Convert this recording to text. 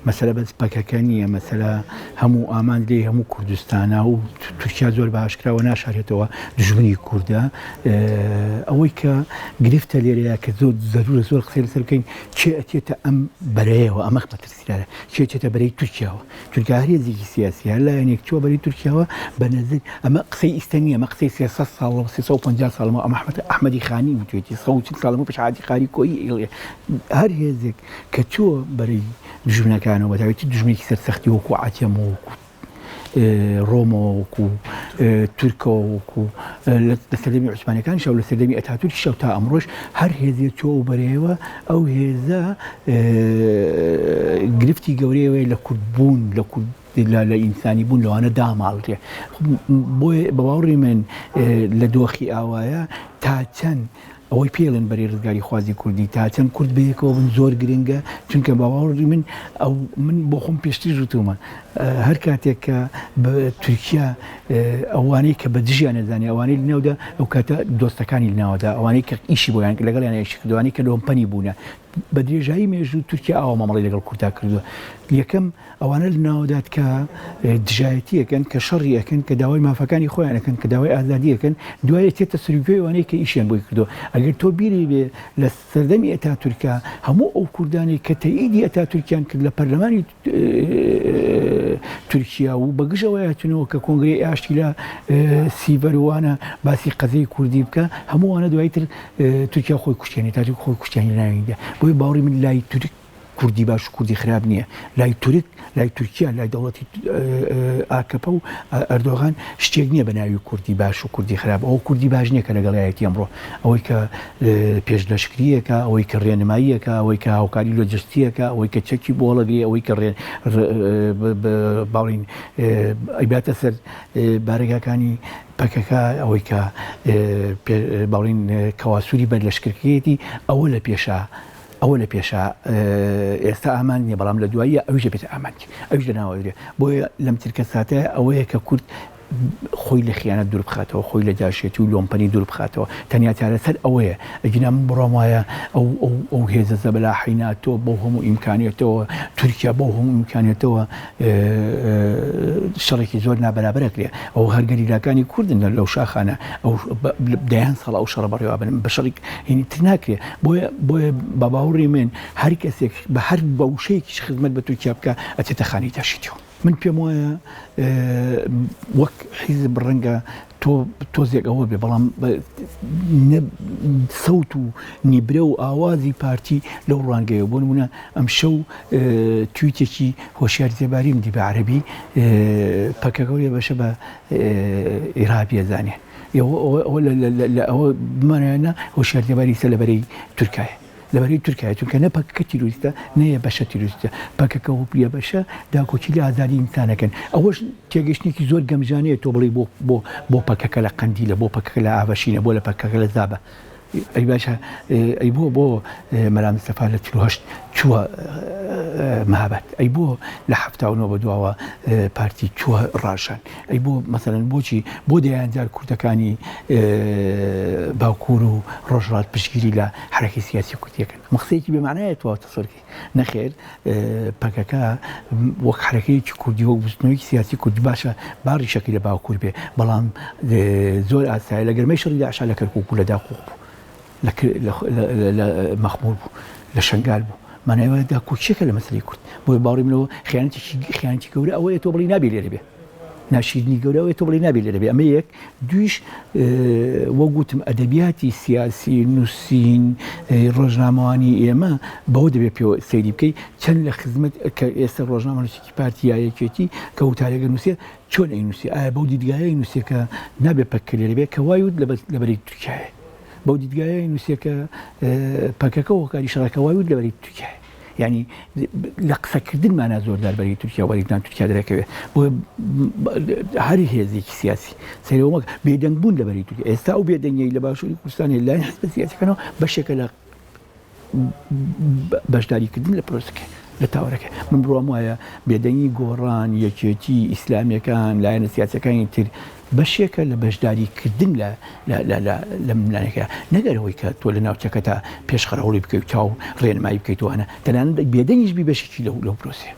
مەسەلە بەس پەکەکە نییە، مەسەلە هەموو ئامان لێ هەموو کوردستانە و تورکیا زۆر باشکراوە ناشارێتەوە دژمنی کووردە. ئەوەی کە گرفتە لێرەیە کە زۆر زەرورە زۆر قسەی لەسەر بکەین چێ ئەچێتە ئەم بەرەیەوە، ئەمە مەترسیدارە چێ ئەچێتە بەرەی تورکیاوە. تورکیا هەرێزێکی سیاسی هەر لایەنێک چووە بەرەی تورکیاوە بە نەزەر ئەمە قسەی ئیستا نییە، ئەمە قسەی 300 ساڵەوە 350 ساڵەوە. ئەمە ئەحمەدی خانی وتوێتی 140 ساڵەوە پێشعاتی خاری کۆیی ئێڵێ. هەر هێزێک کە چووە بەرەی دژمنەکانەوە بەتاوێتی دژمنێکی سەرسەختی وەکو عەتێمە وەکو ڕۆمەوە وەکو تورکەوە وەکو لە سەردەمی عوسمانیەکانیشە و لە سەردەمی ئەتاتورکیشە و تا ئەمڕۆژ هەر هێزێک چووە بەرەیەوە. ئەو هێزە گرفتی گەورەیەوەی لە کوردبوون لە ئینسانی بوون لەوانە داماڵێ. بۆیە بە باوەڕی من لە دۆخی ئاوایە تا چەند ئەوەی پێڵێن بەرەی ڕزگاری خوازی کوردی تا چەند کورد بەیەکەوە بن زۆر گرنگە، چونکە باوەڕی من بۆ خۆم پێشتر ژوتومە هەر کاتێک کە بە تورکیا ئەوانەی کە بە دژیان نەزانێ ئەوانەی لەناودا ئەو کاتە دۆستەکانی لەناودا ئەوانەی کە ئیشی بۆیان لەگەڵیان یەکدوانی کە لۆمپەنی بوونە بە درێژایی مێژوو تورکیا ئەوە مامەڵی لەگەڵ کووردا کردووە. یەکەم ئەوانە لەناودات کە دژایەتیەکەن کە شەڕی ئەەکەن کە داوای مافەکانی خۆیانەکەن کە داوای ئازادیەکەن دوایە تێتە سروپێی ئەوانەی کە ئیشیان بۆی کردو. ئەگەر تۆ بیری بێ لە سەردەمی ئەتاتورکیا هەموو ئەو کوردانی کە تەئیدی ئەتاتورکیان کرد لە پەرلەمانی تورکیا و بەگژەوە هاتونەوە کە کۆنگرەی ئاشتی لە سیڤەروانە باسی قەزەی کوردی بکە، هەمووانە دوایتر تورکیا خۆی کوشتێنێت تا خۆی کوشتێنی ناویندا. بۆی باوەڕی من لای تورک کوردی باش و کوردی خراپ نییە، لای تورک لای تورکیا لای دەوڵەتی ئاکەپە و ئەردۆغان شتێک نییە بە ناوی کوردی باش و کوردی خراپ. ئەو کوردی باش نییە کە لەگەڵایەتی ئەمڕۆ ئەوەی کە پێشلەشکریەکە، ئەوەی کە ڕێنماییەکە، ئەوەی کە هاوکاری لۆجستیەکە، ئەوەی کە چەکی بۆ هەڵەگرێ، ئەوەی کە باڵین ئەیباتە سەر بارگاکانی پەکەکە، ئەوەی کە باڵین کەواسووری بەرلەشکردەکەیەتی ئەوە لە پێشە ئێستا ئامان نییە، بەڵام لە دواییە ئەویش بێتە ئامانج، ئەویش لەناوەدرێ. بۆیە لەم ترکە ساتەیە ئەوەیە کە کورد خۆی لە خیانەت دوور بخاتەوە، خۆی لە جاشێتی و لۆمپەنی دوور بخاتەوە. تەنیا چارەسەر ئەوەیە. ئەگینا من بڕۆم وایە ئەو هێزە زەبەلاحی ناتۆ بۆ هەموو ئیمکانیەتەوە تورکیا بۆ هەموو ئیمکانیەتەوە شەڕێکی زۆر نابەرابەرەکرێ. ئەو هەرگەریلاکانی کوردن لەو شاخانە ئەو دەیان ساڵ ئەو شەڕە بەڕێوە بن بە شەڕێک هێنی تر ناکرێ. بۆیە بە باوەڕی من هەر کەسێک بە هەر بەوشەیەکیش خزمەت بە تورکیا بکە ئەچێتە خانی تاشیتەوە. من پێم وایە وەک حیزب ڕەنگە تۆزێک ئەوە بێ، بەڵام سەوت و نیبرە و ئاوازی پارتی لەو ڕوانگەیە. بۆ نمونە ئەم شەو تویتێکی هۆشیار زێباریم دی بە عەرەبی پەکەکەویە بەشە بە عێراقی ئەزانێ ئەوە بمانایانە هۆشیار زێباری سە لەبەرەی تورکایە، لەبەرەی تورکایە، چونکە نە پەکەکە تیرۆریستە نەیە بەشە تیرۆریستە، پەکەکە وپریە بەشە داکۆچی لە ئازادی ئینسانەکەن. ئەوەش تێگەشتێکی زۆر گەمژانەیە تۆ بڵێ بۆ پەکەکە لە قەندیلە، بۆ پەکەکە لە ئاڤەشینە، بۆ لە پەکەکە لە زابە. ئەی باشە ئەی بۆ مەلا مستەفا لە 48 چووە مەهابەت، ئەی بۆ لە 79 بەدواوە پارتی چووە ڕاشان، ئەی بۆ مەسەلەن بۆچی بۆ دەیانجار کوردەکانی باکوور و ڕۆژهەڵات پشتگیری لە حرەکەی سیاسی کوردیەکەن. مەقسەیەکی بێمانایە تۆ تەسەوڕکەی نەخێر پەکەکە وەک حرەکەیەکی کوردی وەک بستنەوەیکی سیاسی کوردی باشە باڕی شەکری لە باکوور بێ، بەڵام زۆر ئاسایە لە گەرمەی شەڕی داعش لە کەرکووک و لە داخۆک بوو، لە مەخموور بوو، لە شنگال بوو. مانایوەدا کوچێکە لە مەسەلەی کورد. بۆیە باوەڕی منەوە خیانەتی گەورە ئەوەیە تۆ بڵی نابێ لێرە بێ، ناشیدنی گەورەوەی تۆ بڵی نابێ لێرە بێ. ئەمە یەک. دویش وەک گوتم ئەدەبیاتی سیاسی نووسین ڕۆژنامەوانی ئێمە بەوە دەبێت پێوە سەیری بکەی چەند لە خزمەت کە ئێستا ڕۆژنامە نووسێکی پارتیایەکێتی کە وتارێگە نووسێ چۆن ئەینووسێ، ئایا بەو دیدگایە نووسێ کە نابێت پەککە لێرە بێ کە وای وت لەبەری تورکیایە، بەو دیدگایە نووسێکە پەکەکە هۆکاری شەڕەکە وای وت لەبەری تورکیایە. یعنی لە قسەکردنمانە زۆردار بەری تورکیا وەریدان تورکیا دەرەکەوێت. بۆ هەر هێزێکی سیاسی سەیرەوە بێدەنگ بوون لەبەری تورکیا. ئێستا ئەو بێدەنگی لە باشووری کوردستانی لای حزب سیاسیەکانەوە بەشێکە لە بەشداریکردن لە پرۆسەکە لە تاوەرەکە. من بڕوام وایە بێدەنگی گۆڕان یەکێتی ئیسلامیەکان لایەنە سیاسەکانی تر بەشێکە لە بەشداریکردن لە ملانەکە، نەگەرەوەی کە تۆ لە ناوچەکە تا پێشخەرهەوڵی بکەیت چاو ڕێنمایی بکەیتوانە تەنانەت بێدەنگیش بی بەشێکی لەو پرۆسێ.